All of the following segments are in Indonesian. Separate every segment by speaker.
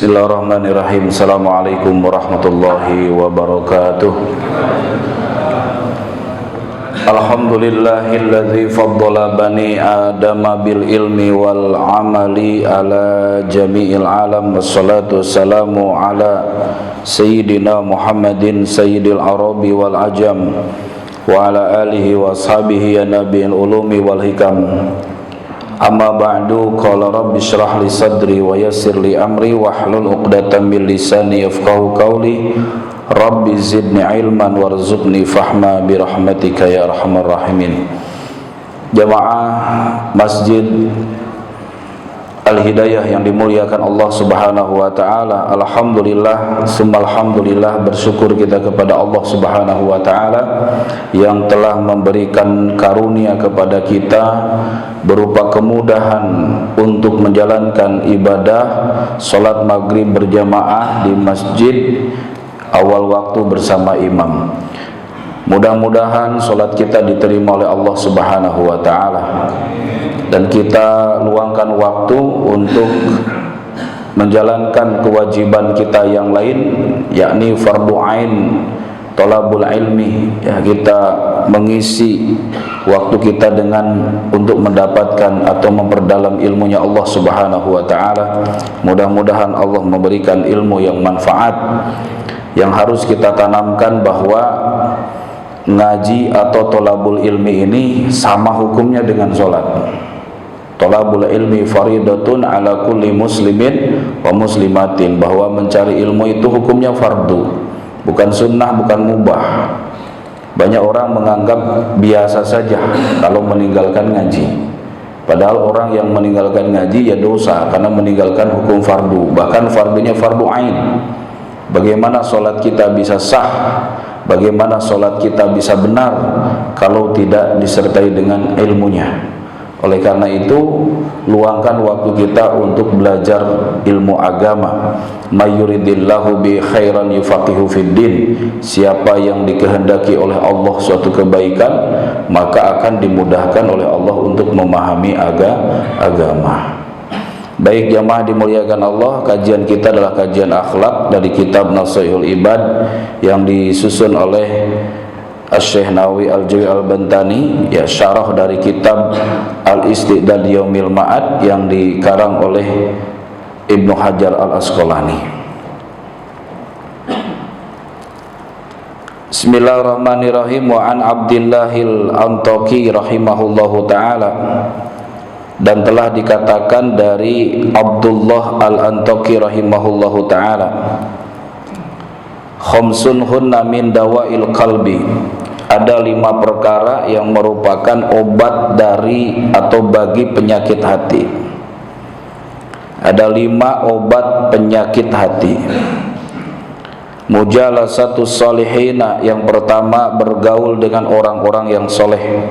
Speaker 1: Bismillahirrahmanirrahim. Assalamualaikum warahmatullahi wabarakatuh. Alhamdulillahilladzi faddala bani adama bil ilmi wal amali ala jami'il alam. Wassalatu wassalamu ala sayyidina Muhammadin sayyidil arabi wal ajam wa ala alihi wa ashabihi ya nabiyil ulumi wal hikam. Amma ba'du, qala rabbi shrah li sadri wa yassir li amri wahlul 'uqdatam min lisani yafqahu qawli. Rabbi zidni ilman warzuqni fahma bi rahmatika ya arhamar rahimin. Jamaah Masjid Al-Hidayah yang dimuliakan Allah Subhanahu wa taala, alhamdulillah summa alhamdulillah, bersyukur kita kepada Allah Subhanahu wa taala yang telah memberikan karunia kepada kita berupa kemudahan untuk menjalankan ibadah salat maghrib berjamaah di masjid awal waktu bersama imam. Mudah-mudahan salat kita diterima oleh Allah Subhanahu wa taala dan kita luangkan waktu untuk menjalankan kewajiban kita yang lain, yakni fardu ain thalabul ilmi, ya, kita mengisi waktu kita dengan untuk mendapatkan atau memperdalam ilmunya Allah Subhanahu wa taala. Mudah-mudahan Allah memberikan ilmu yang manfaat. Yang harus kita tanamkan bahwa ngaji atau thalabul ilmi ini sama hukumnya dengan sholat. Thalabul ilmi faridatun ala kulli muslimin wa muslimatin, bahwa mencari ilmu itu hukumnya fardu, bukan sunnah, bukan mubah. Banyak orang menganggap biasa saja kalau meninggalkan ngaji, padahal orang yang meninggalkan ngaji ya dosa karena meninggalkan hukum fardu, bahkan fardunya fardu ain. Bagaimana sholat kita bisa sah, bagaimana sholat kita bisa benar kalau tidak disertai dengan ilmunya. Oleh karena itu, luangkan waktu kita untuk belajar ilmu agama. Mayuridillahu bi khairan yufaqihu fiddin. Siapa yang dikehendaki oleh Allah suatu kebaikan, maka akan dimudahkan oleh Allah untuk memahami agama. Baik jamaah dimuliakan Allah, kajian kita adalah kajian akhlak dari kitab Nashihul Ibad yang disusun oleh Asy-Syaikh Nawawi Al-Jawi Al-Bantani, ya, syarah dari kitab Al-Istidad Yaumil Ma'ad yang dikarang oleh Ibnu Hajar Al-Asqalani. Bismillahirrahmanirrahim. Wa an Abdillahil Antaqi rahimahullahu ta'ala, dan telah dikatakan dari Abdullah Al-Antaqi rahimahullahu ta'ala, khamsun hunna min dawail qalbi, ada 5 perkara yang merupakan obat dari atau bagi penyakit hati. Ada 5 obat penyakit hati. Mujalasatus salihina, yang pertama bergaul dengan orang-orang yang soleh.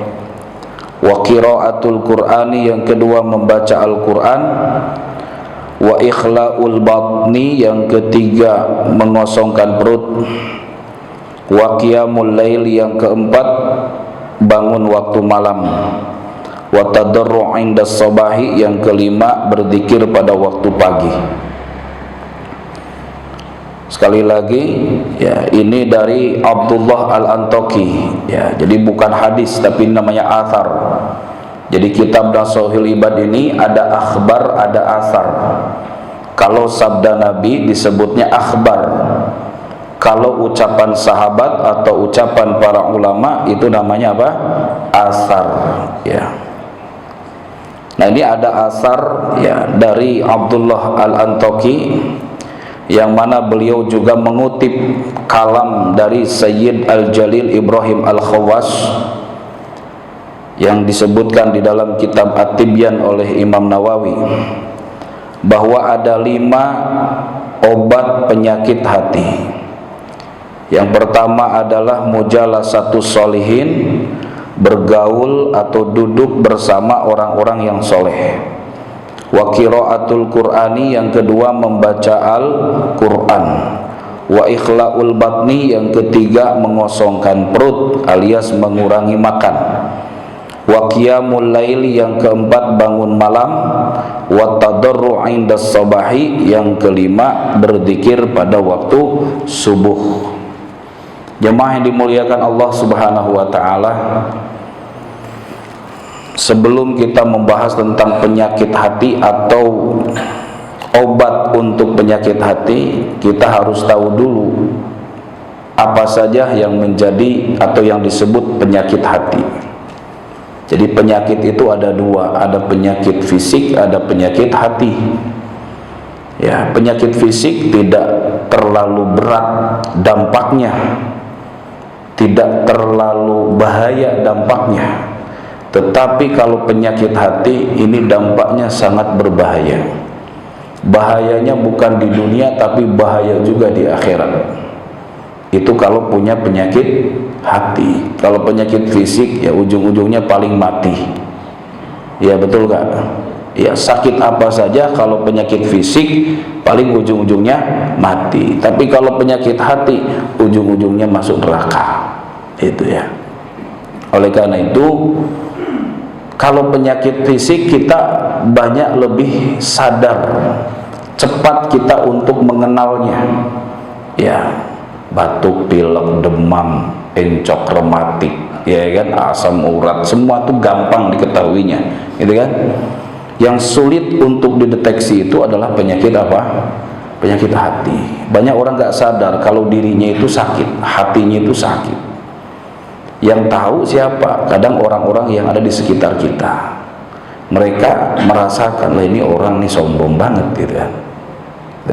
Speaker 1: Wa qiraatul Qur'ani, yang kedua membaca Al-Qur'an. Wa ikhla'ul batni, yang ketiga mengosongkan perut. Wa qiyamul lail, yang keempat bangun waktu malam. Wa tadarru' indas sabahi, yang kelima berzikir pada waktu pagi. Sekali lagi, ya, ini dari Abdullah Al-Antaqi, ya, jadi bukan hadis tapi namanya athar. Jadi kitab Nashihul Ibad ini ada akhbar, ada athar. Kalau sabda Nabi disebutnya akhbar, kalau ucapan sahabat atau ucapan para ulama itu namanya apa? Athar, ya. Nah, ini ada athar, ya, dari Abdullah Al-Antaqi, yang mana beliau juga mengutip kalam dari Sayyid Al-Jalil Ibrahim Al-Khawas yang disebutkan di dalam kitab At-Tibyan oleh Imam Nawawi, bahwa ada 5 obat penyakit hati. Yang pertama adalah mujalasatus sholihin, bergaul atau duduk bersama orang-orang yang soleh. Wa qiraatul Qur'ani, yang kedua membaca Al-Qur'an. Wa ikhla'ul batni, yang ketiga mengosongkan perut alias mengurangi makan. wa qiyamul laili yang keempat bangun malam, wa tadarru' indas sabahi yang kelima berzikir pada waktu subuh. Jemaah yang dimuliakan Allah Subhanahu wa taala, sebelum kita membahas tentang penyakit hati atau obat untuk penyakit hati, kita harus tahu dulu apa saja yang menjadi atau yang disebut penyakit hati. Jadi penyakit itu ada dua, ada penyakit fisik, ada penyakit hati. Ya, penyakit fisik tidak terlalu berat dampaknya, tidak terlalu bahaya dampaknya. Tetapi kalau penyakit hati ini dampaknya sangat berbahaya. Bahayanya bukan di dunia, tapi bahaya juga di akhirat. Itu kalau punya penyakit hati. Kalau penyakit fisik ya ujung-ujungnya paling mati. Ya betul gak? Ya sakit apa saja kalau penyakit fisik paling ujung-ujungnya mati. Tapi kalau penyakit hati ujung-ujungnya masuk neraka. Itu ya. Oleh karena itu, kalau penyakit fisik kita banyak lebih sadar, cepat kita untuk mengenalnya. Ya, batuk, pilek, demam, encok rematik, ya kan, asam urat, semua itu gampang diketahuinya, gitu kan. Yang sulit untuk dideteksi itu adalah penyakit apa? Penyakit hati. Banyak orang gak sadar kalau dirinya itu sakit, hatinya itu sakit. Yang tahu siapa? Kadang orang-orang yang ada di sekitar kita. Mereka merasakan, lah ini orang nih sombong banget, gitu kan.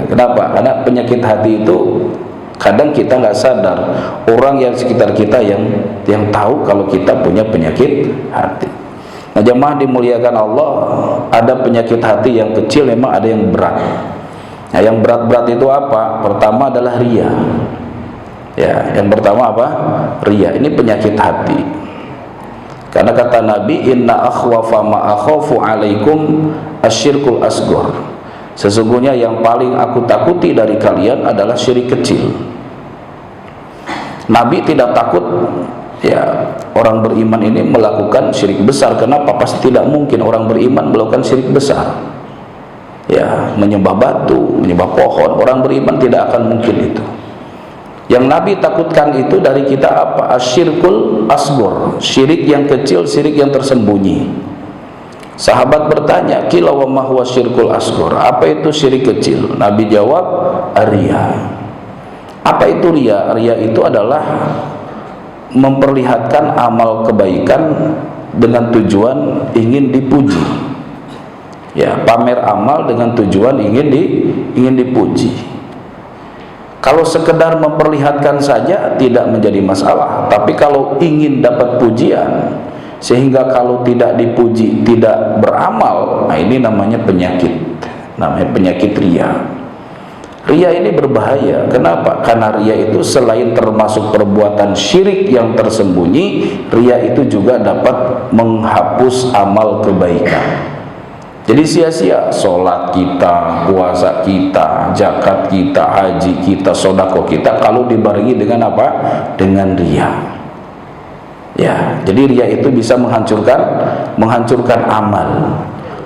Speaker 1: Kenapa? Karena penyakit hati itu kadang kita nggak sadar, orang yang sekitar kita yang tahu kalau kita punya penyakit hati. Nah, jemaah dimuliakan Allah, ada penyakit hati yang kecil, memang ada yang berat. Nah, yang berat-berat itu apa? Pertama adalah ria. Ya, yang pertama apa? Ria. Ini penyakit hati. Karena kata Nabi, inna akhwafa ma akhafu alaikum asyirkul asghar. Sesungguhnya yang paling aku takuti dari kalian adalah syirik kecil. Nabi tidak takut ya orang beriman ini melakukan syirik besar. Kenapa? Pasti tidak mungkin orang beriman melakukan syirik besar. Ya, menyembah batu, menyembah pohon. Orang beriman tidak akan mungkin itu. Yang Nabi takutkan itu dari kita apa? Asyirkul asghar, syirik yang kecil, syirik yang tersembunyi. Sahabat bertanya, "Qila wa ma huwa syirkul asghar?" Apa itu syirik kecil? Nabi jawab, "Riya." Apa itu riya? Riya itu adalah memperlihatkan amal kebaikan dengan tujuan ingin dipuji. Ya, pamer amal dengan tujuan ingin dipuji. Kalau sekedar memperlihatkan saja tidak menjadi masalah, tapi kalau ingin dapat pujian sehingga kalau tidak dipuji tidak beramal, nah ini namanya penyakit, namanya penyakit riya. Riya ini berbahaya. Kenapa? Karena riya itu selain termasuk perbuatan syirik yang tersembunyi, riya itu juga dapat menghapus amal kebaikan. Jadi sia-sia sholat kita, puasa kita, zakat kita, haji kita, sedekah kita kalau dibarengi dengan apa? Dengan riya. Ya, jadi riya itu bisa menghancurkan amal.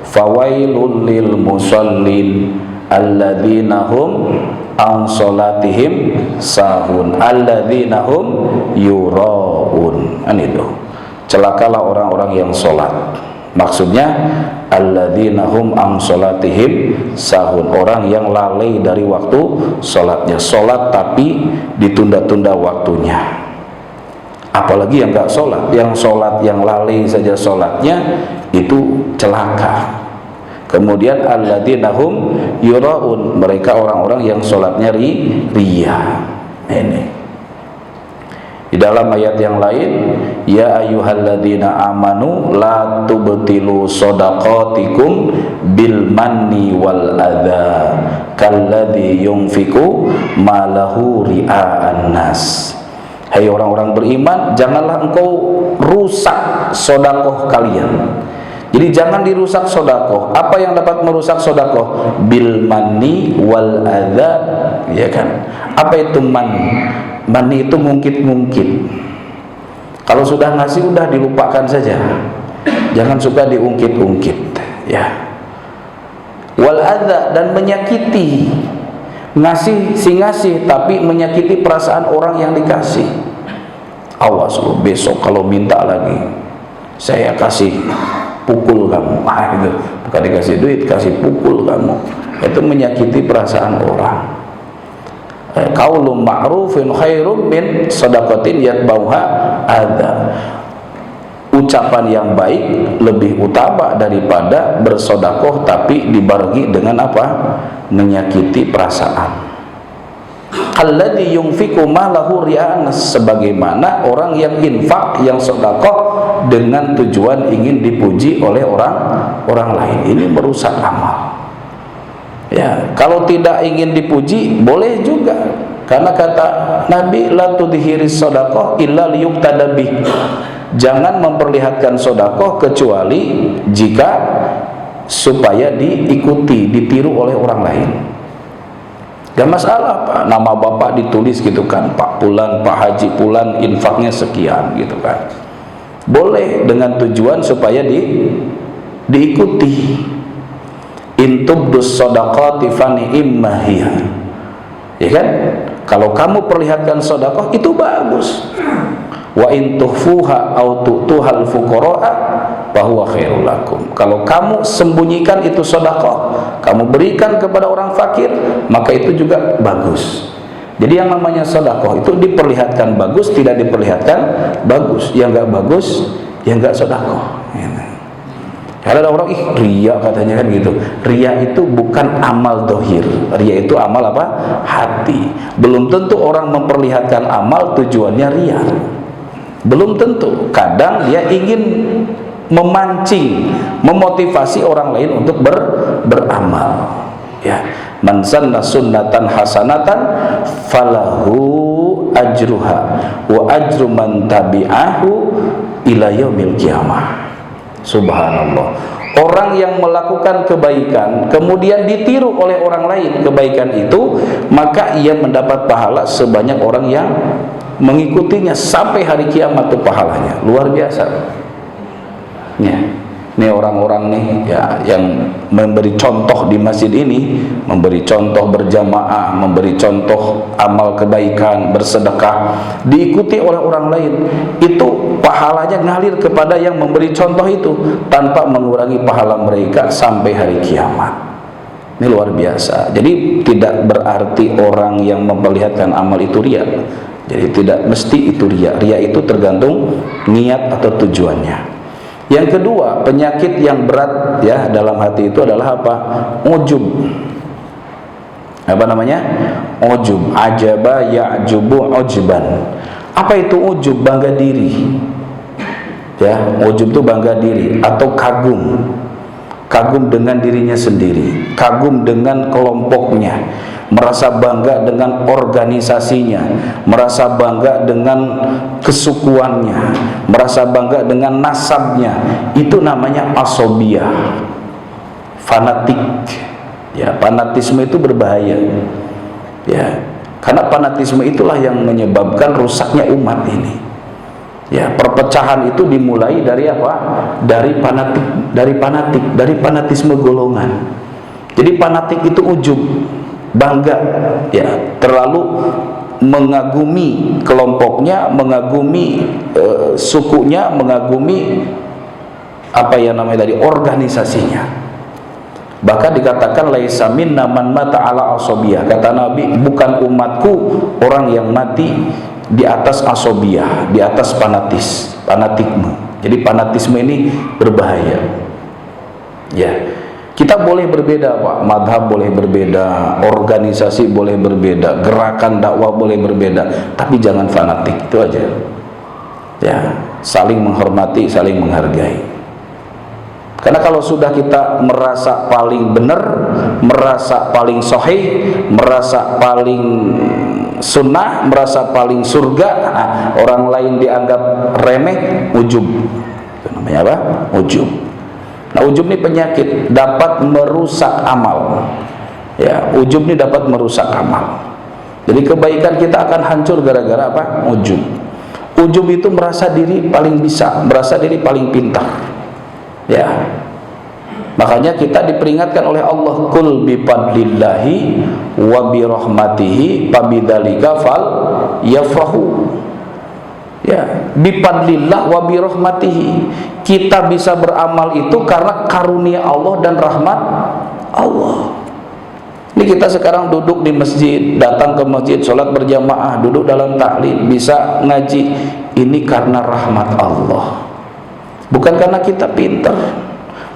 Speaker 1: Fawailul lil musallin alladzina hum an sholatihim sahun alladzina hum yuraun. Itu. Celakalah orang-orang yang sholat. Maksudnya alladzina hum an sholatihim sahun, orang yang lalai dari waktu sholatnya. Sholat tapi ditunda-tunda waktunya. Apalagi yang gak sholat, yang sholat yang lalai saja sholatnya itu celaka. Kemudian alladzina hum yuraun, mereka orang-orang yang sholatnya riya. Ini di dalam ayat yang lain, ya ayyuhalladzina amanu la tubtilu shadaqatikum bil manni wal adza kalladzi yunfiqu malahu ria'an nas. Hai orang-orang beriman, janganlah engkau rusak sedekah kalian. Jadi jangan dirusak sedekah. Apa yang dapat merusak sedekah? Bil manni wal adza, ya kan? Apa itu man? Mani itu ngungkit-ngungkit. Kalau sudah ngasih udah dilupakan saja. jangan suka diungkit-ungkit, ya. Wal adza, dan menyakiti, ngasih si ngasih tapi menyakiti perasaan orang yang dikasih. Awas lu besok kalau minta lagi, saya kasih pukul kamu. Itu bukan dikasih duit, kasih pukul kamu. Itu menyakiti perasaan orang. Qaulun ma'rufin khairum min shadaqatin yatbauha adza. Ucapan yang baik lebih utama daripada bersedekah tapi dibarengi dengan apa? Menyakiti perasaan. Alladzi yunfiqu malahu ria'an, sebagaimana orang yang infak, yang sedekah dengan tujuan ingin dipuji oleh orang lain. Ini merusak amal. Ya, kalau tidak ingin dipuji boleh juga. Karena kata Nabi, la tudhiris shadaqah illa liyuqtada bih. Jangan memperlihatkan sedekah kecuali jika supaya diikuti, ditiru oleh orang lain. Gak masalah Pak, nama bapak ditulis gitu kan, Pak Pulan, Pak Haji Pulan, infaknya sekian gitu kan. Boleh dengan tujuan supaya diikuti. Intubdus shadaqati fani immahiyah. Ya kan? Kalau kamu perlihatkan sedekah itu bagus. Wa in tuhfuha aw tu'tuhal fuqara'a bahwa khairul lakum. Kalau kamu sembunyikan itu sedekah, kamu berikan kepada orang fakir, maka itu juga bagus. Jadi yang namanya sedekah itu diperlihatkan bagus, tidak diperlihatkan bagus. Yang enggak bagus, yang enggak sedekah. Kalau ada orang riya katanya kan gitu. Riya itu bukan amal dohir. Riya itu amal apa? Hati. Belum tentu orang memperlihatkan amal tujuannya riya. Belum tentu. Kadang dia ingin memancing, memotivasi orang lain untuk beramal. Ya, man sanna sunnatan hasanatan falahu ajruha wa ajru man tabi'ahu ila yaumil qiyamah. Subhanallah. Orang yang melakukan kebaikan kemudian ditiru oleh orang lain kebaikan itu, maka ia mendapat pahala sebanyak orang yang mengikutinya sampai hari kiamat tuh pahalanya. Luar biasa. Ya. Ini orang-orang nih ya yang memberi contoh di masjid ini, memberi contoh berjamaah, memberi contoh amal kebaikan, bersedekah, diikuti oleh orang lain. Itu pahalanya ngalir kepada yang memberi contoh itu tanpa mengurangi pahala mereka sampai hari kiamat. Ini luar biasa. Jadi tidak berarti orang yang memperlihatkan amal itu riya. Jadi tidak mesti itu riya. Riya itu tergantung niat atau tujuannya. Yang kedua, penyakit yang berat ya dalam hati itu adalah apa? Ujub. Apa namanya? Ujub. Ajaba ya'jubu ujban. Apa itu ujub? Bangga diri. Ya, ujub itu bangga diri atau kagum. Kagum dengan dirinya sendiri, kagum dengan kelompoknya, merasa bangga dengan organisasinya, merasa bangga dengan kesukuannya, merasa bangga dengan nasabnya. Itu namanya asobiyah, fanatik. Ya, fanatisme itu berbahaya. Ya, karena fanatisme itulah yang menyebabkan rusaknya umat ini. Ya, perpecahan itu dimulai dari apa? Dari fanatisme golongan. Jadi fanatik itu ujub, bangga, ya, terlalu mengagumi kelompoknya, mengagumi sukunya, mengagumi apa yang namanya tadi organisasinya. Bahkan dikatakan laisa minna man mata ala asobiyah. Kata Nabi, bukan umatku orang yang mati di atas asobiyah, di atas fanatisme. Jadi fanatisme ini berbahaya. Ya, kita boleh berbeda Pak, madhab boleh berbeda, organisasi boleh berbeda, gerakan dakwah boleh berbeda, tapi jangan fanatik, itu aja. Ya, saling menghormati, saling menghargai. Karena kalau sudah kita merasa paling benar, merasa paling sahih, merasa paling sunnah, merasa paling surga, nah, orang lain dianggap remeh, ujub. Itu namanya apa? Ujub. Nah, ujub ini penyakit, dapat merusak amal. Ya, ujub ini dapat merusak amal. Jadi kebaikan kita akan hancur gara-gara apa? Ujub. Ujub itu merasa diri paling bisa, merasa diri paling pintar. Ya, makanya kita diperingatkan oleh Allah, kul bifadlillahi wa birahmatihi fabidzalika fal yafrahu. Ya, bifadlillah wa birahmatihi, kita bisa beramal itu karena karunia Allah dan rahmat Allah. Ini kita sekarang duduk di masjid, datang ke masjid, sholat berjamaah, duduk dalam taklim, bisa ngaji, ini karena rahmat Allah. Bukan karena kita pintar,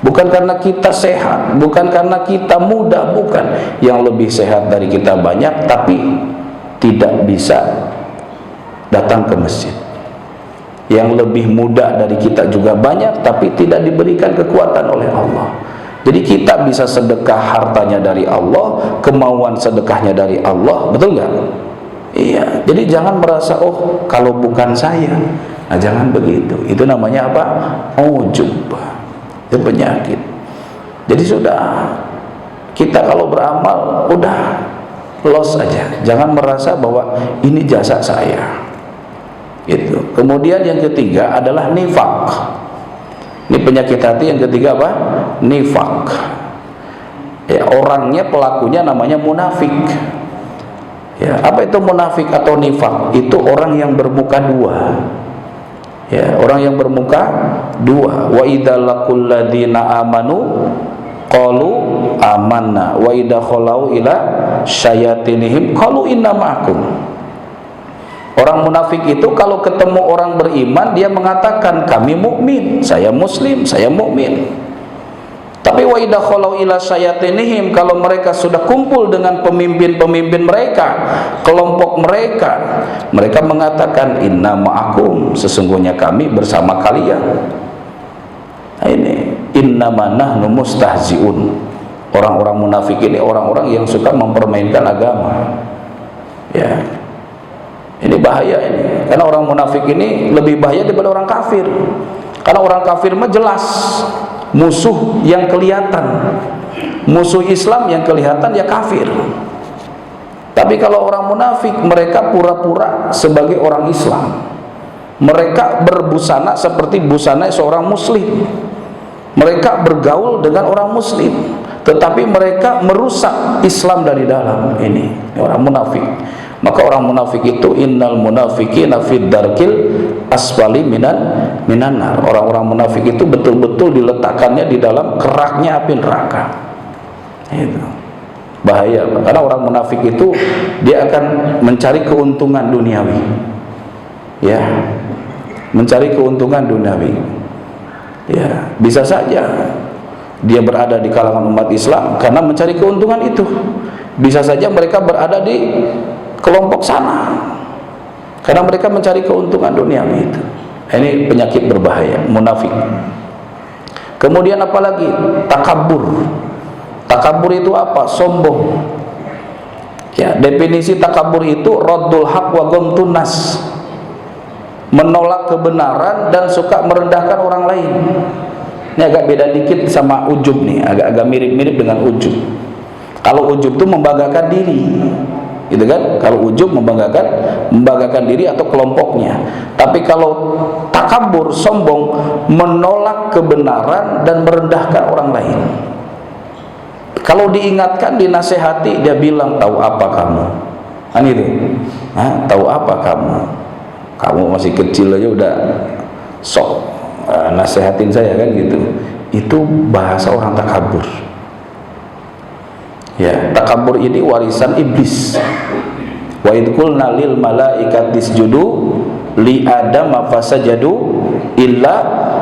Speaker 1: bukan karena kita sehat, bukan karena kita muda, bukan. Yang lebih sehat dari kita banyak, tapi tidak bisa datang ke masjid. Yang lebih muda dari kita juga banyak, tapi tidak diberikan kekuatan oleh Allah. Jadi kita bisa sedekah hartanya dari Allah, kemauan sedekahnya dari Allah, betul nggak? Iya. Jadi jangan merasa, oh kalau bukan saya, nah jangan begitu. Itu namanya apa? Ujub. Itu penyakit. Jadi sudah, kita kalau beramal udah los aja. Jangan merasa bahwa ini jasa saya. Gitu. Kemudian yang ketiga adalah nifak. Ini penyakit hati yang ketiga apa? Nifak. Ya, orangnya, pelakunya namanya munafik. Ya, apa itu munafik atau nifak? Itu orang yang bermuka dua. Ya, orang yang bermuka dua. Wa idza laqul ladzina amanu qalu amanna wa idza khalau ila syayatinihim qalu inna ma'akum. Orang munafik itu kalau ketemu orang beriman, dia mengatakan kami mukmin, saya muslim, saya mukmin. Tapi wa idza khalau ila syayatinihim, kalau mereka sudah kumpul dengan pemimpin-pemimpin mereka, kelompok mereka, mereka mengatakan inna ma'akum, sesungguhnya kami bersama kalian. Nah, ini innama nahnu mustahziun. Orang-orang munafik ini orang-orang yang suka mempermainkan agama. Ya. Ini bahaya ini, karena orang munafik ini lebih bahaya daripada orang kafir. Karena orang kafir mah jelas musuh yang kelihatan, musuh Islam yang kelihatan ya kafir. Tapi kalau orang munafik, mereka pura-pura sebagai orang Islam. Mereka berbusana seperti busana seorang muslim. Mereka bergaul dengan orang muslim, tetapi mereka merusak Islam dari dalam. Ini orang munafik. Maka orang munafik itu innal munafiqina fid darkil asfali minan nar. Orang-orang munafik itu betul-betul diletakkannya di dalam keraknya api neraka. Itu bahaya, karena orang munafik itu dia akan mencari keuntungan duniawi. Ya, mencari keuntungan duniawi. Ya, bisa saja dia berada di kalangan umat Islam karena mencari keuntungan itu. Bisa saja mereka berada di kelompok sana karena mereka mencari keuntungan duniawi itu. Ini penyakit berbahaya, munafik. Kemudian apalagi? Takabur. Takabur itu apa? Sombong. Ya, definisi takabur itu raddul haq wa ghamtun nas. Menolak kebenaran dan suka merendahkan orang lain. Ini agak beda dikit sama ujub nih, agak mirip-mirip dengan ujub. Kalau ujub itu membanggakan diri, gitu kan? Kalau ujub membanggakan diri atau kelompoknya. Tapi kalau takabur, sombong, menolak kebenaran dan merendahkan orang lain. Kalau diingatkan, dinasehati, dia bilang tahu apa kamu? Kan itu. Tahu apa kamu? Kamu masih kecil aja udah sok nasehatin saya, kan gitu. Itu bahasa orang takabur. Ya, takabur ini warisan iblis. Wa idh qulna lil malaikati isjudu li adam fasajadu illa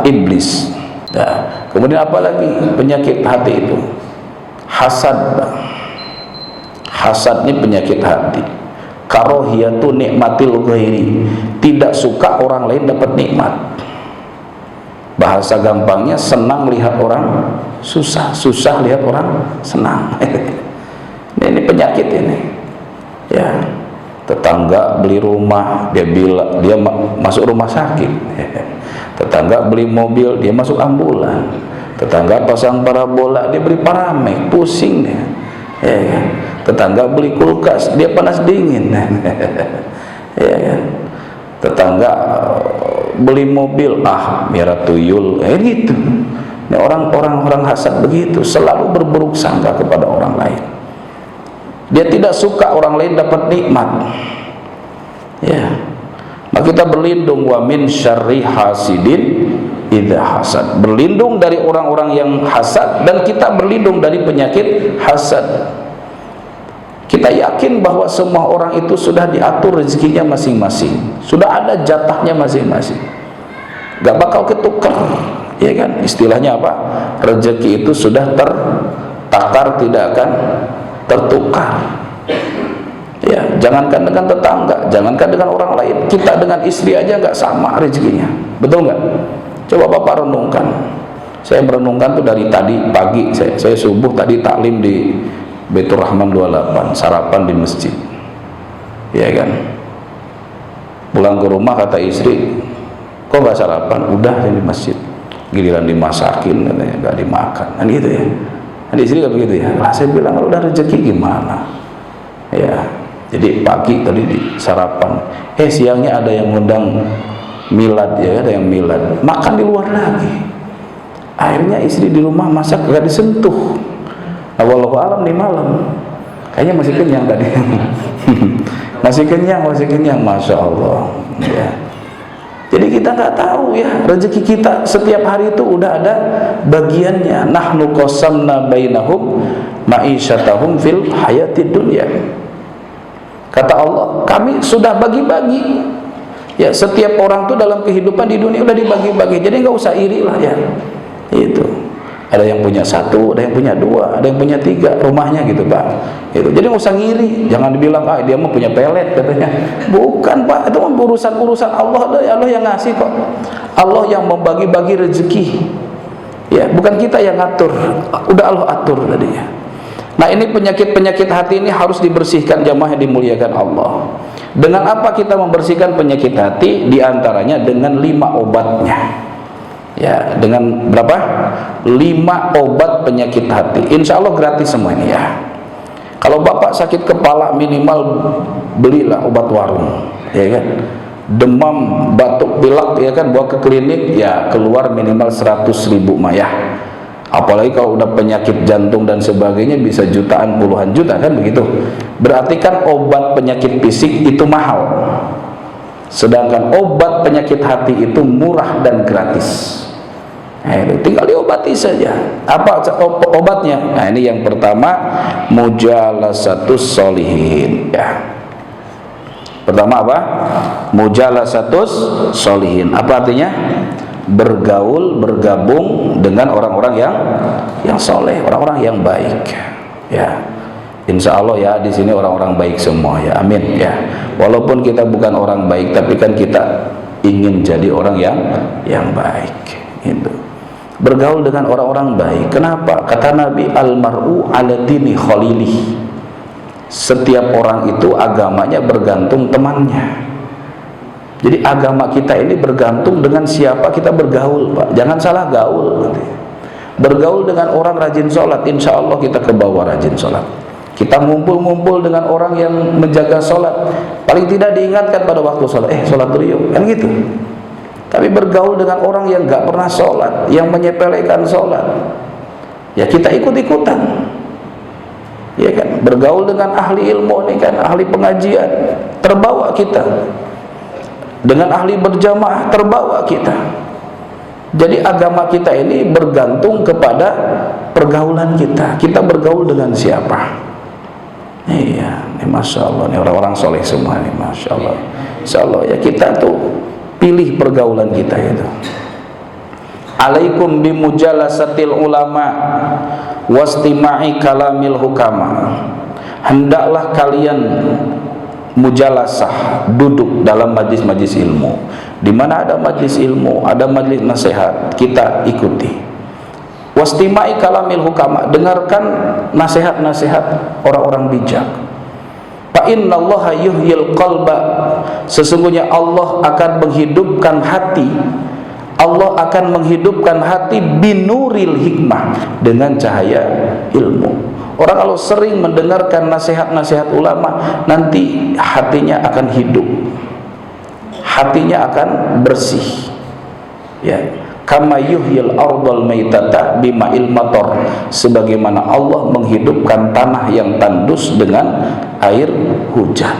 Speaker 1: iblis. Nah, kemudian apa lagi penyakit hati itu? Hasad. Hasad ini penyakit hati. Karohiyatu nikmatil ghairi, tidak suka orang lain dapat nikmat. Bahasa gampangnya, senang lihat orang susah, susah lihat orang senang. Ini penyakit ini. Ya, tetangga beli rumah, dia masuk rumah sakit. Tetangga beli mobil, dia masuk ambulan. Tetangga pasang parabola, dia beli paramek, pusing dia. Ya, tetangga beli kulkas, dia panas dingin. Ya, tetangga beli mobil, merah tuyul, gitu. Ini orang hasad begitu, selalu berburuk sangka kepada orang lain. Dia tidak suka orang lain dapat nikmat. Ya. Maka kita berlindung wa min syarri hasidin idza hasad. Berlindung dari orang-orang yang hasad, dan kita berlindung dari penyakit hasad. Kita yakin bahwa semua orang itu sudah diatur rezekinya masing-masing, sudah ada jatahnya masing-masing, gak bakal ketukar, ya kan? Istilahnya apa? Rezeki itu sudah tertakar, tidak akan tertukar. Ya, jangankan dengan tetangga, jangankan dengan orang lain, kita dengan istri aja nggak sama rezekinya, betul nggak? Coba Bapak renungkan. Saya merenungkan tuh dari tadi pagi, saya subuh tadi taklim di Baitur Rahman 28, sarapan di masjid, ya kan? Pulang ke rumah kata istri, kok nggak sarapan? Udah di masjid, giliran dimasakin katanya nggak dimakan, kan gitu ya? Kan istri nggak begitu ya? Lah saya bilang kalau udah rezeki gimana? Ya, jadi pagi tadi di sarapan, siangnya ada yang ngundang milad, ya, ada yang milad, makan di luar lagi. Akhirnya istri di rumah masak nggak disentuh. Nah, wallahu alam di malam kayaknya masih kenyang tadi. masih kenyang, masya Allah. Ya. Jadi kita nggak tahu ya, rezeki kita setiap hari itu udah ada bagiannya. Nahnu qasamna bainahum ma'isyatahum fil hayatid dunya. Kata Allah, kami sudah bagi-bagi. Ya, setiap orang tuh dalam kehidupan di dunia udah dibagi-bagi. Jadi nggak usah iri lah ya. Itu. Ada yang punya 1, ada yang punya 2, ada yang punya 3 rumahnya gitu Pak. Itu. Jadi nggak usah ngiri, jangan dibilang dia mah punya pelet katanya. Bukan Pak, itu urusan Allah, Allah yang ngasih kok. Allah yang membagi-bagi rezeki. Ya, bukan kita yang ngatur. Udah Allah atur tadinya. Nah, ini penyakit-penyakit hati ini harus dibersihkan jamaah yang dimuliakan Allah. Dengan apa kita membersihkan penyakit hati? Di antaranya dengan 5 obatnya. Ya, dengan berapa? 5 obat penyakit hati. Insya Allah gratis semua ini ya. Kalau Bapak sakit kepala, minimal belilah obat warung, ya kan? Demam, batuk, pilek, ya kan, bawa ke klinik, ya keluar minimal 100.000 mayah. Apalagi kalau udah penyakit jantung dan sebagainya bisa jutaan, puluhan juta kan begitu. Berarti kan obat penyakit fisik itu mahal. Sedangkan obat penyakit hati itu murah dan gratis. Nah, itu tinggal diobati saja. Apa obatnya? Nah, ini yang pertama, mujalasatus sholihin. Ya. Pertama apa? Mujalasatus sholihin. Apa artinya? Bergaul, bergabung dengan orang-orang yang soleh, orang-orang yang baik. Ya. Insya Allah ya, di sini orang-orang baik semua ya, amin ya. Walaupun kita bukan orang baik, tapi kan kita ingin jadi orang yang baik. Itu. Bergaul dengan orang-orang baik. Kenapa? Kata Nabi, almar'u ala dini khalilih. Setiap orang itu agamanya bergantung temannya. Jadi agama kita ini bergantung dengan siapa kita bergaul, Pak. Jangan salah gaul. Bergaul dengan orang rajin sholat, insya Allah kita ke bawah rajin sholat. Kita ngumpul-ngumpul dengan orang yang menjaga sholat, paling tidak diingatkan pada waktu sholat, sholat dulu yuk, kan gitu. Tapi bergaul dengan orang yang gak pernah sholat, yang menyepelekan sholat, ya kita ikut-ikutan. Ya kan, bergaul dengan ahli ilmu ini kan, ahli pengajian, terbawa kita. Dengan ahli berjamaah, terbawa kita. Jadi agama kita ini bergantung kepada pergaulan kita. Kita bergaul dengan siapa? Iya, ini masya Allah, ini orang-orang soleh semua nih, masya Allah. Insya Allah ya, kita tuh pilih pergaulan kita itu. Alaikum bimujalasatil ulama wastima'i kalamil hukama. Hendaklah kalian mujalasah, duduk dalam majlis-majlis ilmu. Di mana ada majlis ilmu, ada majlis nasihat, kita ikuti. Wastima'i kalamil hukama, dengarkan nasihat-nasihat orang-orang bijak. Fa innallaha yuhyil qalba, sesungguhnya Allah akan menghidupkan hati. Allah akan menghidupkan hati binuril hikmah, dengan cahaya ilmu. Orang kalau sering mendengarkan nasihat-nasihat ulama, nanti hatinya akan hidup, hatinya akan bersih. Ya, kama yuhyil ardal maitata bima'il matar, sebagaimana Allah menghidupkan tanah yang tandus dengan air hujan.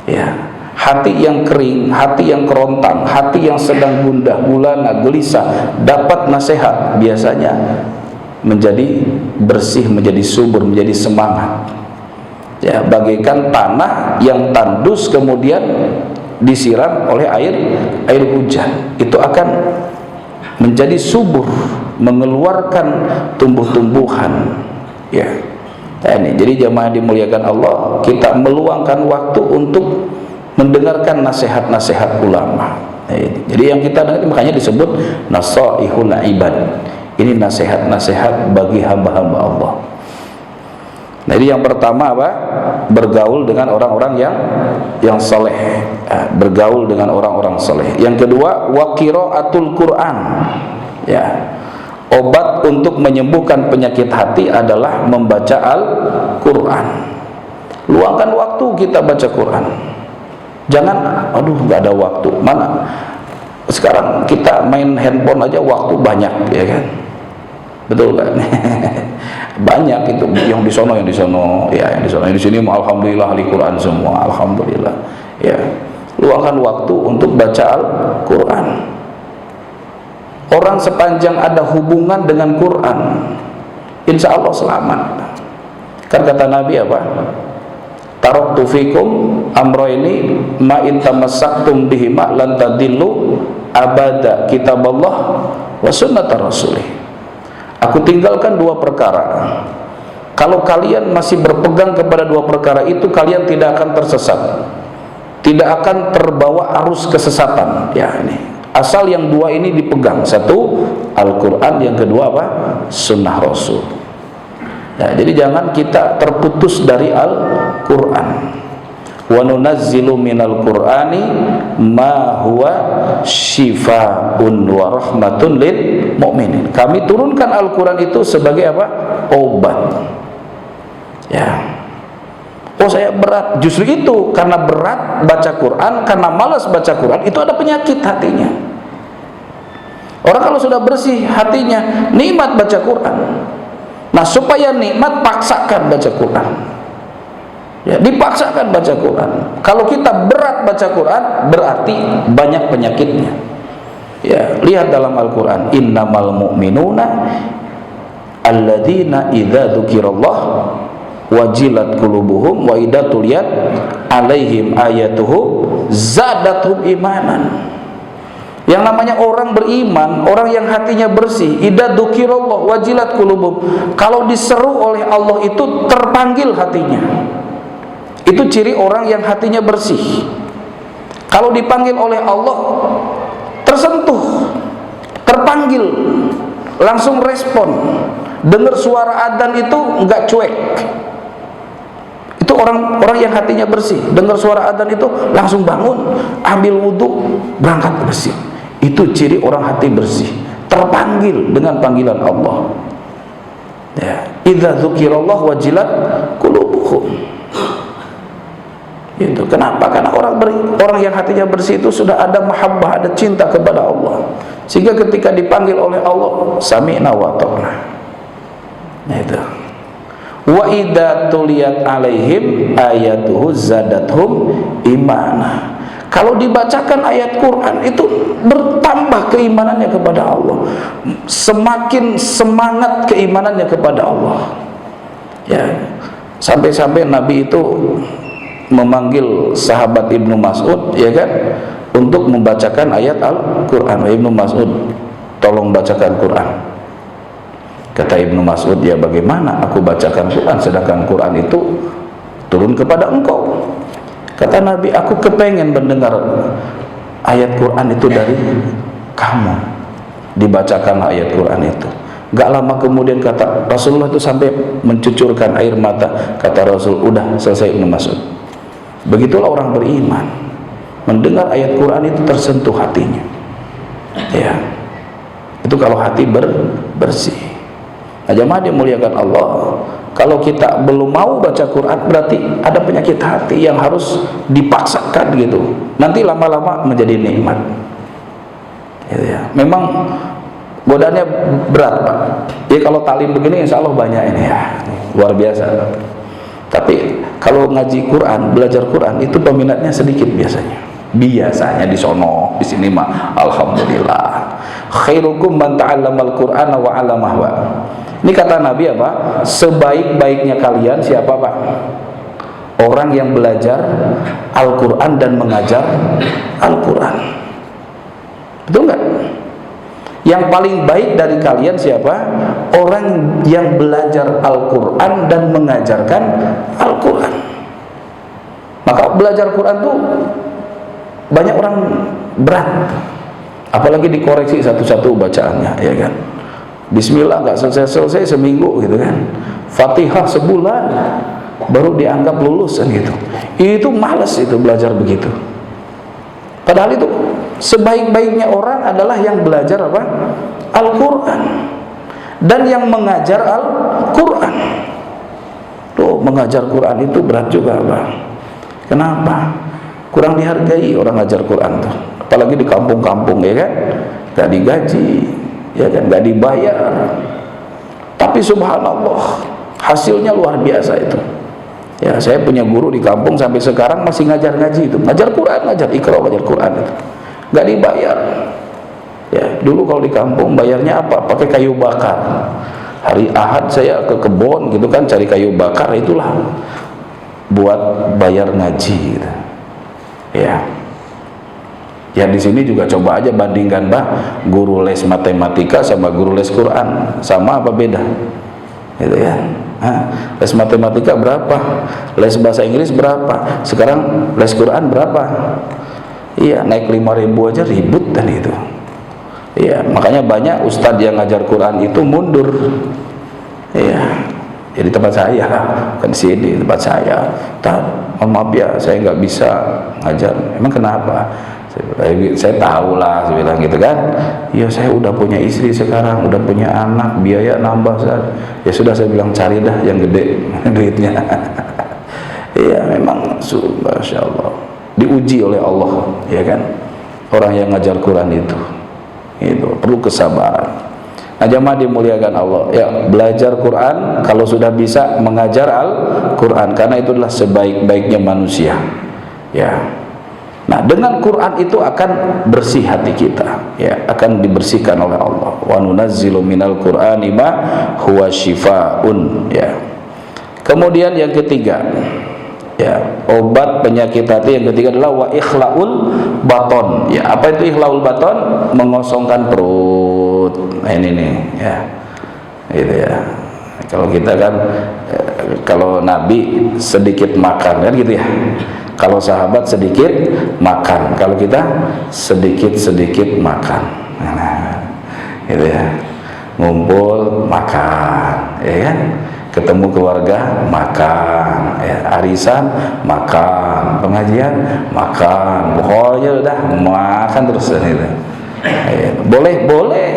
Speaker 1: Ya, hati yang kering, hati yang kerontang, hati yang sedang gundah gulana gelisah dapat nasihat, biasanya menjadi bersih, menjadi subur, menjadi semangat. Ya, bagaikan tanah yang tandus kemudian disiram oleh air hujan, itu akan menjadi subur, mengeluarkan tumbuh-tumbuhan. Ya, ini jadi jamaah dimuliakan Allah, kita meluangkan waktu untuk mendengarkan nasihat-nasihat ulama. Jadi yang kita dengar makanya disebut nasaihul ibad. Ini nasihat-nasihat bagi hamba-hamba Allah. Nah, ini yang pertama apa? Bergaul dengan orang-orang yang saleh. Bergaul dengan orang-orang saleh. Yang kedua, wa qiraatul Quran. Ya. Obat untuk menyembuhkan penyakit hati adalah membaca Al-Quran. Luangkan waktu kita baca Quran. Jangan, aduh nggak ada waktu. Mana? Sekarang kita main handphone aja waktu banyak, ya kan? Betul kan? Banyak itu yang di sono, ya, yang di sono, yang di sini alhamdulillah ahli Quran semua, alhamdulillah. Ya, luangkan waktu untuk baca Al-Quran. Orang sepanjang ada hubungan dengan Quran, insya Allah selamat. Kan kata Nabi apa? Taraktu fikum amroini ma in tamassaktum bihima lan tadillu abada, kitaballah wa sunnatar rasulih. Aku tinggalkan dua perkara. Kalau kalian masih berpegang kepada dua perkara itu, kalian tidak akan tersesat, tidak akan terbawa arus kesesatan. Ya, ini asal yang dua ini dipegang. Satu Al-Quran, yang kedua apa? Sunnah Rasul. Ya, jadi jangan kita terputus dari Al-Quran. Wa nunazzilu minal Qur'ani ma huwa syifaa'un wa rahmatun lil mu'minin. Kami turunkan Al-Quran itu sebagai apa? Obat. Ya. Oh, saya berat. Justru itu, karena berat baca Quran, karena malas baca Quran, itu ada penyakit hatinya. Orang kalau sudah bersih hatinya, nikmat baca Quran. Nah, supaya nikmat, paksakan baca Quran. Ya, dipaksakan baca Quran. Kalau kita berat baca Quran, berarti banyak penyakitnya. Ya, lihat dalam Al-Quran, innamal mu'minuna alladzina idza dzukirallah wajilat qulubuhum wa idza tuliyat alaihim ayatuhu zadatuhum imanan. Yang namanya orang beriman, orang yang hatinya bersih, idza dzukirallah wajilat qulubuhum, kalau diseru oleh Allah itu terpanggil hatinya. Itu ciri orang yang hatinya bersih. Kalau dipanggil oleh Allah, tersentuh, terpanggil, langsung respon. Dengar suara adzan itu enggak cuek. Itu orang yang hatinya bersih. Dengar suara adzan itu langsung bangun, ambil wudhu, berangkat ke masjid. Itu ciri orang hati bersih, terpanggil dengan panggilan Allah. Ya, idza dzukirallah wajilat qulubuhum. Itu kenapa? Karena orang yang hatinya bersih itu sudah ada mahabbah, ada cinta kepada Allah, sehingga ketika dipanggil oleh Allah, sami'na wa ta'na. Nah, itu. Wa idza tuliyat alaihim ayatuhu zadatuhum imana. Kalau dibacakan ayat Quran itu bertambah keimanannya kepada Allah, semakin semangat keimanannya kepada Allah. Ya, sampai-sampai Nabi itu memanggil sahabat Ibnu Mas'ud, ya kan, untuk membacakan ayat Al-Quran. Ibnu Mas'ud, tolong bacakan Quran. Kata Ibnu Mas'ud, ya bagaimana aku bacakan Quran sedangkan Quran itu turun kepada engkau. Kata Nabi, aku kepengen mendengar ayat Quran itu dari kamu. Dibacakan ayat Quran itu. Gak lama kemudian kata Rasulullah itu sampai mencucurkan air mata. Kata Rasul, udah selesai Ibnu Mas'ud. Begitulah orang beriman, mendengar ayat Quran itu tersentuh hatinya. Ya, itu kalau hati bersih. Nah, jemaah dimuliakan Allah, kalau kita belum mau baca Quran, berarti ada penyakit hati yang harus dipaksakan gitu. Nanti lama-lama menjadi nikmat. gitu ya. Memang godaannya berat Pak ya, kalau talim begini insya Allah banyak ini ya, luar biasa. Tapi kalau ngaji Quran, belajar Quran itu peminatnya sedikit biasanya di sono, di sini mah alhamdulillah. Khairukum man ta'allamal Qur'ana wa 'allamah. Ini kata Nabi apa? Sebaik-baiknya kalian siapa Pak? Orang yang belajar Al-Qur'an dan mengajar Al-Qur'an. Betul enggak? Yang paling baik dari kalian siapa? Orang yang belajar Al-Quran dan mengajarkan Al-Quran. Maka belajar Quran tuh banyak orang berat, apalagi dikoreksi satu-satu bacaannya, ya kan? Bismillah nggak selesai seminggu gitu kan, Fatihah sebulan baru dianggap lulus kan gitu. Itu males itu belajar begitu. Padahal itu sebaik-baiknya orang adalah yang belajar apa? Al-Quran dan yang mengajar Al-Quran. Tuh, mengajar Quran itu berat juga Bang. Kenapa? Kurang dihargai orang ngajar Quran tuh. Apalagi di kampung-kampung ya kan, gak digaji, ya kan, gak dibayar. Tapi subhanallah, hasilnya luar biasa itu. Ya, saya punya guru di kampung sampai sekarang masih ngajar ngaji itu, ngajar Quran, ngajar Iqra, ngajar Quran itu. Gak dibayar. Ya, dulu kalau di kampung bayarnya apa? Pakai kayu bakar. Hari Ahad saya ke kebun gitu kan, cari kayu bakar, itulah buat bayar ngaji gitu. Ya. Ya di sini juga coba aja bandingkan Bah, guru les matematika sama guru les Quran, sama apa beda? Gitu ya. Les matematika berapa? Les bahasa Inggris berapa? Sekarang les Quran berapa? Iya, naik 5.000 aja ribut dan itu. Iya, makanya banyak ustadz yang ngajar Quran itu mundur. Iya, ya di tempat saya, kan sini tempat saya. Maaf ya, saya nggak bisa ngajar. Emang kenapa? Saya tahu lah, saya bilang gitu kan. Ya saya udah punya istri sekarang, udah punya anak, biaya nambah. Ya sudah, saya bilang cari dah yang gede duitnya. Iya, memang masya Allah diuji oleh Allah, ya kan. Orang yang ngajar Quran itu perlu kesabaran. Nah, jamaah dimuliakan Allah. Ya, belajar Quran kalau sudah bisa mengajar Al-Quran, karena itu adalah sebaik-baiknya manusia. Ya. Nah, dengan Quran itu akan bersih hati kita, ya, akan dibersihkan oleh Allah. Wa nunazzilu minal Qur'ani ma huwa syifaa'un, ya. Kemudian yang ketiga, ya, obat penyakit hati yang ketiga adalah wa ikhlaul baton. Ya, apa itu ikhlaul baton? Mengosongkan perut. Nah, ini nih, ya. Gitu ya. Kalau kita kan kalau Nabi sedikit makan kan gitu ya. Kalau sahabat sedikit makan, kalau kita sedikit-sedikit makan. Nah, gitu ya. Ngumpul makan, ya kan? Ketemu keluarga makan, ya. Arisan makan, pengajian makan, pokoknya udah makan terus gitu. Ya. Boleh,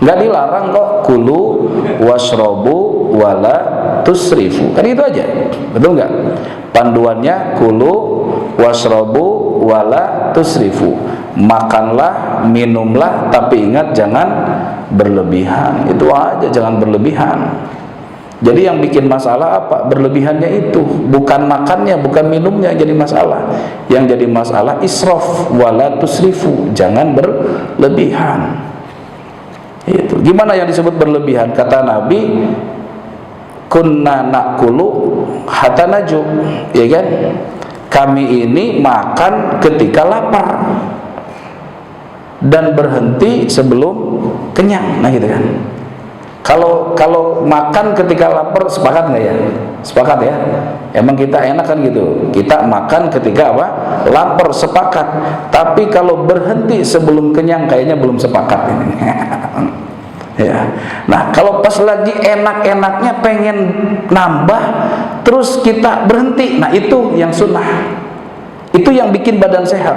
Speaker 1: nggak dilarang kok. Kulu washrobu wala tusrifu, kan itu aja, betul nggak? Panduannya kulu washrobu wala tusrifu, makanlah, minumlah, tapi ingat jangan berlebihan. Itu aja, jangan berlebihan. Jadi yang bikin masalah apa? Berlebihannya itu, bukan makannya, bukan minumnya yang jadi masalah. Yang jadi masalah israf wala tusrifu, jangan berlebihan. Itu gimana yang disebut berlebihan? Kata Nabi, kunna nakulu hatta naju, ya kan? Kami ini makan ketika lapar dan berhenti sebelum kenyang. Nah gitu kan. Kalau makan ketika lapar, sepakat nggak ya? Sepakat ya. Emang kita enak kan gitu. Kita makan ketika apa? Lapar, sepakat. Tapi kalau berhenti sebelum kenyang, kayaknya belum sepakat ini. Ya. Nah, kalau pas lagi enak-enaknya pengen nambah, terus kita berhenti. Nah, itu yang sunnah. Itu yang bikin badan sehat.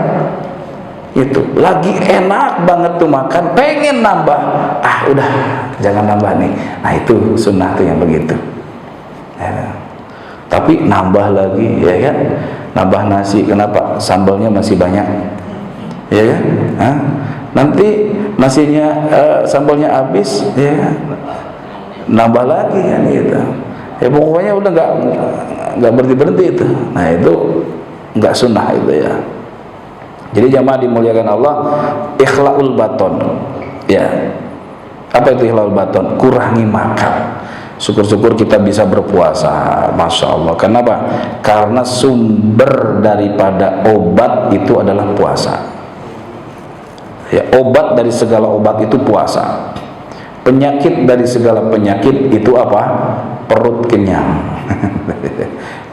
Speaker 1: Itu lagi enak banget tuh makan, pengen nambah, udah jangan nambah nih. Nah, itu sunnah tuh yang begitu. Ya. Tapi nambah lagi, ya kan? Nambah nasi, kenapa? Sambalnya masih banyak, ya kan? nanti nasinya sambalnya habis, ya nambah lagi kan gitu. Ya pokoknya udah nggak berhenti itu. Nah itu nggak sunnah itu ya. Jadi jamaah dimuliakan Allah, ikhlaul baton. Ya, apa itu ikhlaul baton? Kurangi makan. Syukur-syukur kita bisa berpuasa, masya Allah. Kenapa? Karena sumber daripada obat itu adalah puasa. Ya, obat dari segala obat itu puasa. Penyakit dari segala penyakit itu apa? Perut kenyang.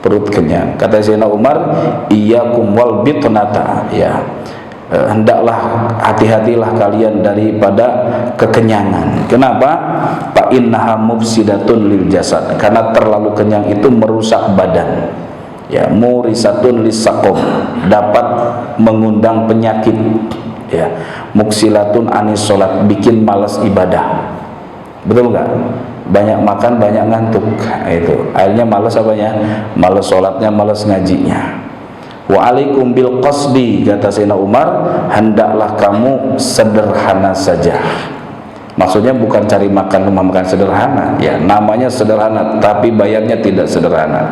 Speaker 1: Perut kenyang. Kata Sayyidina Umar, iyyakum wal bitnata, ya. Hendaklah hati-hatilah kalian daripada kekenyangan. Kenapa? Fa innaha mufsidatun lil jasad. Karena terlalu kenyang itu merusak badan. Ya, murisatun lisaqom, dapat mengundang penyakit. Ya, muksilatun anis sholat, bikin malas ibadah. Betul nggak? Banyak makan, banyak ngantuk. Itu akhirnya malas apanya? Malas sholatnya, malas ngajinya. Wa alaikum bil qasdi, kata Sayyidina Umar, hendaklah kamu sederhana saja. Maksudnya bukan cari makan rumah makan sederhana, ya namanya sederhana tapi bayarnya tidak sederhana.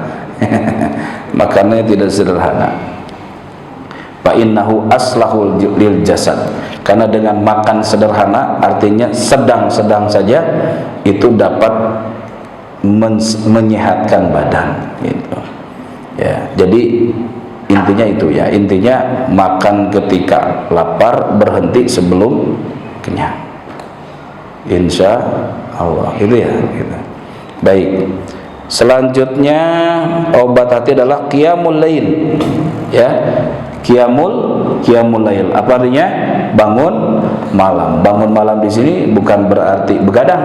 Speaker 1: Makanannya tidak sederhana. Fa innahu aslahul lil jasad. Karena dengan makan sederhana artinya sedang-sedang saja itu dapat menyehatkan badan gitu. Ya, jadi intinya itu ya, intinya makan ketika lapar, berhenti sebelum kenyang. Insya Allah itu ya gitu. Baik, selanjutnya obat hati adalah qiyamul lail, ya. Qiyamul lail apa artinya? Bangun malam. Bangun malam di sini bukan berarti begadang.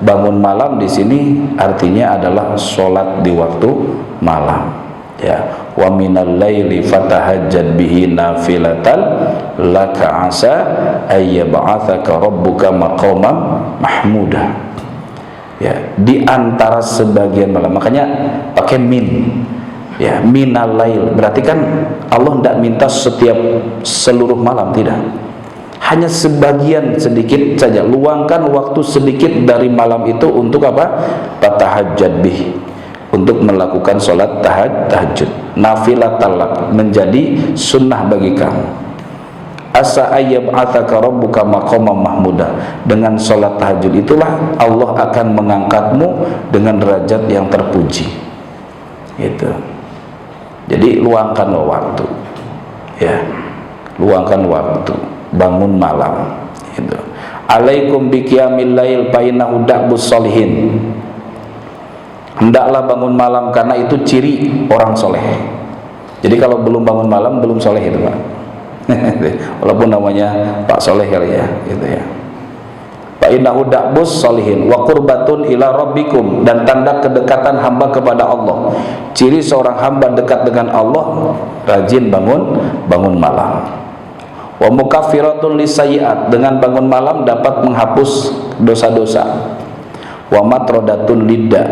Speaker 1: Bangun malam di sini artinya adalah sholat di waktu malam. Ya, wa minal laili fatahajjad bihi nafilatan laka asa ay yab'atsaka rabbuka maqaman mahmuda. Ya, di antara sebagian malam, makanya pakai min. Ya, minal lail berarti kan Allah tidak minta setiap seluruh malam, tidak. Hanya sebagian sedikit saja, luangkan waktu sedikit dari malam itu untuk apa? Fatahajjad bihi, untuk melakukan sholat tahajud, nafilah talak, menjadi sunnah bagi kamu. Asa ayyab'atsaka rabbuka maqaman mahmuda, dengan sholat tahajud itulah Allah akan mengangkatmu dengan derajat yang terpuji. Itu. Jadi luangkan waktu, ya, luangkan waktu, bangun malam. Itu. Alaikum biqiyamil lail fa innahu da'bus sholihin. Hendaklah bangun malam karena itu ciri orang soleh. Jadi kalau belum bangun malam belum soleh itu Pak. Walaupun namanya Pak Soleh kali ya, gitu ya. Fa innahu da'bus sholihin wa qurbatun ila rabbikum, dan tanda kedekatan hamba kepada Allah. Ciri seorang hamba dekat dengan Allah rajin bangun malam. Wa mukaffiratun lisayyi'at, dengan bangun malam dapat menghapus dosa-dosa. Wa matrodatun lidda,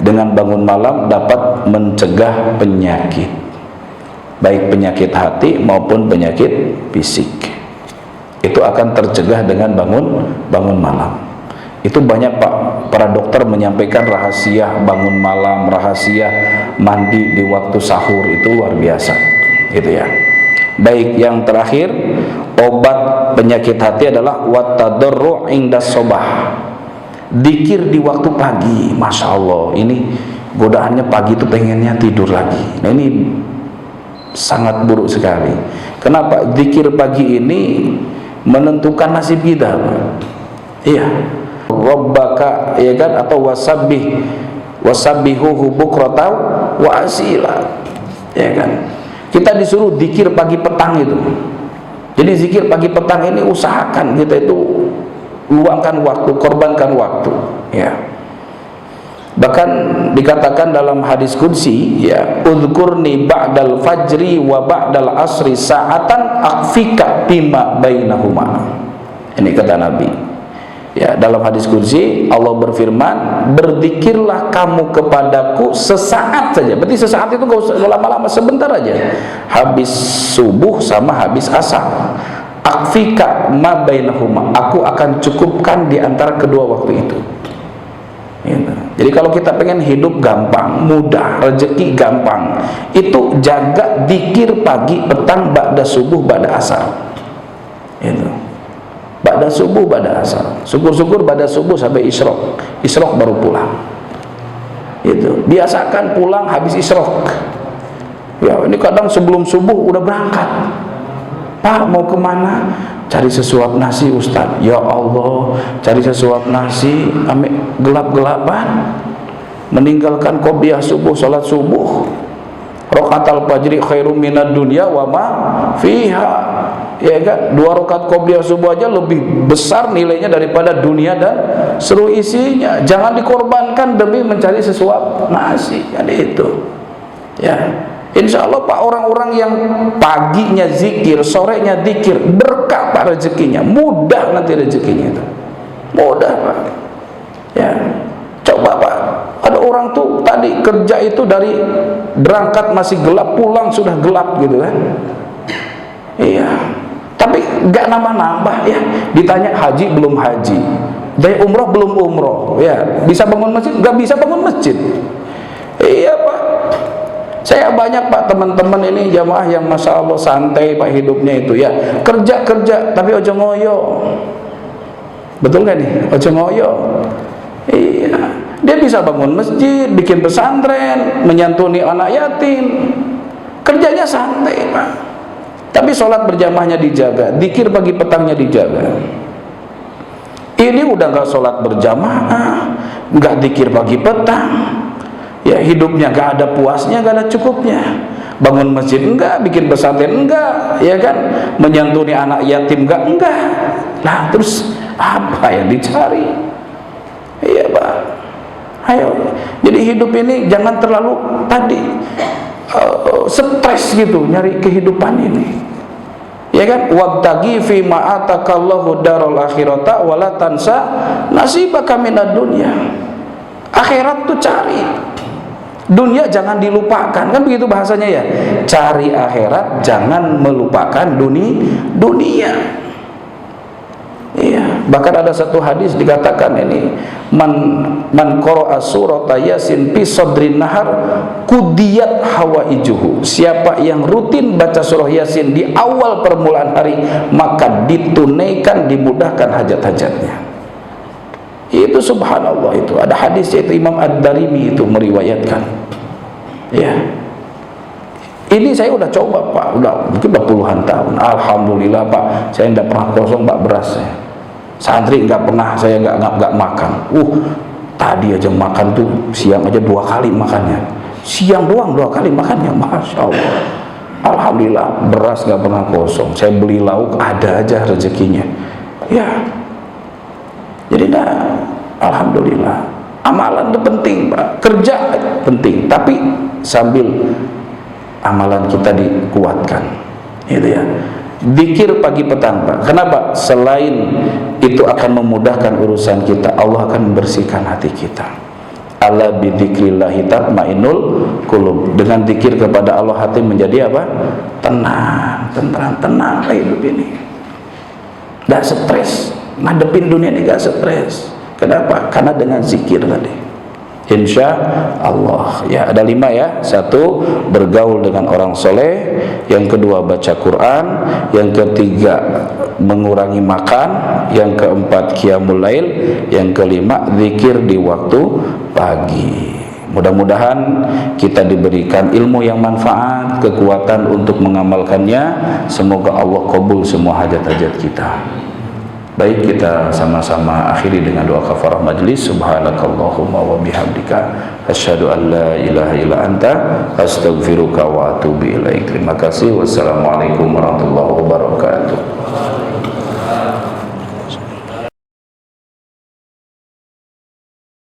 Speaker 1: dengan bangun malam dapat mencegah penyakit, baik penyakit hati maupun penyakit fisik. Itu akan tercegah dengan bangun malam. Itu banyak Pak, para dokter menyampaikan rahasia bangun malam, rahasia mandi di waktu sahur, itu luar biasa gitu ya. Baik, yang terakhir obat penyakit hati adalah wattadarru' inda sobah, dikir di waktu pagi. Masya Allah, ini godaannya pagi itu pengennya tidur lagi. Nah ini sangat buruk sekali. Kenapa? Zikir pagi ini menentukan nasib kita. Iya, Rabbaka, ya kan, atau wasabbihuhu bukratan wa asila, ya kan. Kita disuruh zikir pagi petang itu. Jadi zikir pagi petang ini usahakan kita itu luangkan waktu, korbankan waktu, ya. Bahkan dikatakan dalam hadis qudsi, ya, udhkurni ba'dal fajri wa ba'dal asri sa'atan akfika bima bainahuma. Ini kata Nabi. Ya, dalam hadis qudsi Allah berfirman, berzikirlah kamu kepadaku sesaat saja. Berarti sesaat itu enggak usah lama-lama, sebentar aja. Habis subuh sama habis asar. akfika ma bainahuma, aku akan cukupkan di antara kedua waktu itu. Gitu. Jadi kalau kita pengen hidup gampang, mudah, rezeki gampang, itu jaga zikir pagi, petang, ba'da subuh, ba'da asar. Gitu. Ba'da subuh, ba'da asar. Syukur-syukur ba'da subuh sampai isyraq. Isyraq baru pulang. Gitu. Biasakan pulang habis isyraq. Ya, ini kadang sebelum subuh udah berangkat. Pak, mau kemana? Cari sesuap nasi Ustaz. Ya Allah, cari sesuap nasi ambil gelap-gelapan, meninggalkan qobliyah subuh, salat subuh, rakaat fajri khairum minad dunya wa ma fiha. Ya kan, 2 rakaat qobliyah subuh aja lebih besar nilainya daripada dunia dan seluruh isinya. Jangan dikorbankan demi mencari sesuap nasi, kan itu. Ya. Insya Allah Pak, orang-orang yang paginya zikir, sorenya zikir, berkah Pak rezekinya, mudah nanti rezekinya itu, mudah Pak. Ya, coba Pak, ada orang tuh tadi kerja itu dari berangkat masih gelap, pulang sudah gelap gitu kan. Iya, tapi nggak nambah-nambah ya. Ditanya haji belum haji, dari umroh belum umroh, ya bisa bangun masjid, nggak bisa bangun masjid. Iya Pak. Saya banyak Pak teman-teman ini jamaah yang masya Allah santai Pak hidupnya itu ya, kerja tapi ojo ngoyo, betul nggak nih, ojo ngoyo. Iya, dia bisa bangun masjid, bikin pesantren, menyantuni anak yatim, kerjanya santai Pak. Tapi sholat berjamaahnya dijaga, zikir pagi petangnya dijaga. Ini udah nggak sholat berjamaah, nggak zikir pagi petang. Ya, hidupnya gak ada puasnya, gak ada cukupnya. Bangun masjid enggak, bikin pesantren enggak, ya kan, menyantuni anak yatim enggak. Nah, terus apa yang dicari? Iya Pak, ayo. Jadi hidup ini jangan terlalu tadi stres gitu nyari kehidupan ini, ya kan. Wabtaghi fi ma atakallahu darul akhirata wala tansa nasibaka minad dunya. Akhirat tuh cari, dunia jangan dilupakan, kan begitu bahasanya ya. Cari akhirat, jangan melupakan dunia. Iya, bahkan ada satu hadis dikatakan ini, man qara'a surata yasin fi sadrin nahar qudiyat hawaijuhu. Siapa yang rutin baca surah Yasin di awal permulaan hari, maka ditunaikan, dimudahkan hajat-hajatnya. Itu subhanallah, itu ada hadisnya, itu Imam Ad-Darimi itu meriwayatkan. Ya, ini saya udah coba Pak, udah mungkin puluhan tahun. Alhamdulillah Pak, saya tidak pernah kosong Pak beras saya. Santri nggak pernah saya nggak makan. Tadi aja makan tuh siang aja 2 kali makannya. Siang doang 2 kali makannya, masya Allah. Alhamdulillah beras nggak pernah kosong. Saya beli lauk ada aja rezekinya. Ya. Jadi alhamdulillah, amalan itu penting Pak, kerja penting, tapi sambil amalan kita dikuatkan, gitu ya. Zikir pagi petang Pak. Kenapa? Selain itu akan memudahkan urusan kita, Allah akan membersihkan hati kita. Ala bidzikrillahi tatmainnul qulub. Dengan zikir kepada Allah hati menjadi apa? Tenang, tenang hidup ini. Tidak stres. Ngadepin dunia ini gak stres. Kenapa? Karena dengan zikir tadi, insya Allah. Ya, ada 5 ya. 1, bergaul dengan orang soleh. Yang kedua, baca Quran. Yang ketiga, mengurangi makan. Yang keempat, qiyamul lail. Yang kelima, zikir di waktu pagi. Mudah-mudahan kita diberikan ilmu yang manfaat, kekuatan untuk mengamalkannya. Semoga Allah kabul semua hajat-hajat kita. Baik, kita sama-sama akhiri dengan doa kafarah majlis. Subhanakallahumma wa bihamdika asyhadu an la ilaha illa anta astaghfiruka wa atubu ilaik. Terima kasih. Wassalamualaikum warahmatullahi wabarakatuh.